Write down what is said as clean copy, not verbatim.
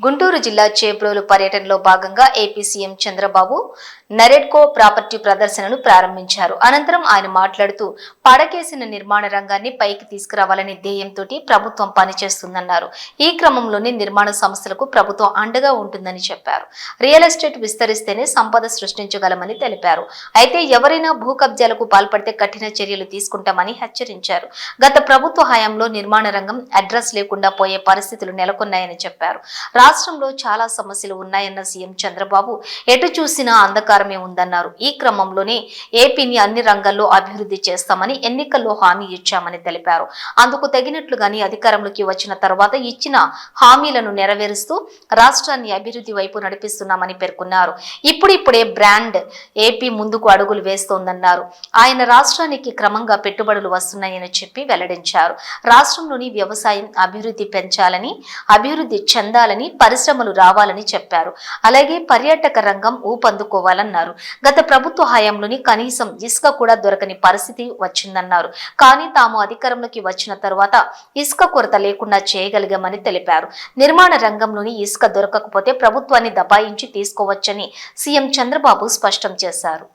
గుంటూరు జిల్లా చేబ్రోలు పర్యటనలో భాగంగా AP CM Chandrababu NAREDCO property ప్రదర్శనను ప్రారంభించారు. అనంతరం ఆయన మాట్లాడుతూ పడకేసిన నిర్మాణ రంగాన్ని పైకి తీసుకురావాలనే ధ్యేయంతో ప్రభుత్వం పనిచేస్తుందన్నారు. ఈ క్రమంలోనే నిర్మాణ సంస్థలకు ప్రభుత్వం అండగా ఉంటుందని చెప్పారు. రియల్ ఎస్టేట్ విస్తరిస్తేనే సంపద సృష్టించగలమని తెలిపారు. అయితే ఎవరైనా భూ కబ్జాలకు పాల్పడితే కఠిన చర్యలు తీసుకుంటామని హెచ్చరించారు. గత ప్రభుత్వ హయాంలో నిర్మాణ రంగం అడ్రస్ లేకుండా పోయే పరిస్థితులు నెలకొన్నాయని చెప్పారు. రాష్ట్రంలో చాలా సమస్యలు ఉన్నాయన్న సీఎం చంద్రబాబు ఎటు చూసినా అంధకారమే ఉందన్నారు. ఈ క్రమంలోనే ఏపీని అన్ని రంగాల్లో అభివృద్ధి చేస్తామని ఎన్నికల్లో హామీ ఇచ్చామని తెలిపారు. అందుకు తగినట్లుగానే అధికారంలోకి వచ్చిన తర్వాత ఇచ్చిన హామీలను నెరవేరుస్తూ రాష్ట్రాన్ని అభివృద్ధి వైపు నడిపిస్తున్నామని పేర్కొన్నారు. ఇప్పుడిప్పుడే బ్రాండ్ ఏపీ ముందుకు అడుగులు వేస్తోందన్నారు. ఆయన రాష్ట్రానికి క్రమంగా పెట్టుబడులు వస్తున్నాయని చెప్పి వెల్లడించారు. రాష్ట్రంలోని వ్యవసాయం అభివృద్ధి పెంచాలని, అభివృద్ధి చెందాలని, పరిశ్రమలు రావాలని చెప్పారు. అలాగే పర్యాటక రంగం ఊపందుకోవాలన్నారు. గత ప్రభుత్వ హయాంలోని కనీసం ఇసుక కూడా దొరకని పరిస్థితి వచ్చిందన్నారు. కానీ తాము అధికారంలోకి వచ్చిన తరువాత ఇసుక కొరత లేకుండా చేయగలిగామని తెలిపారు. నిర్మాణ రంగంలోని ఇసుక దొరకకపోతే ప్రభుత్వాన్ని దబాయించి తీసుకోవచ్చని సీఎం చంద్రబాబు స్పష్టం చేశారు.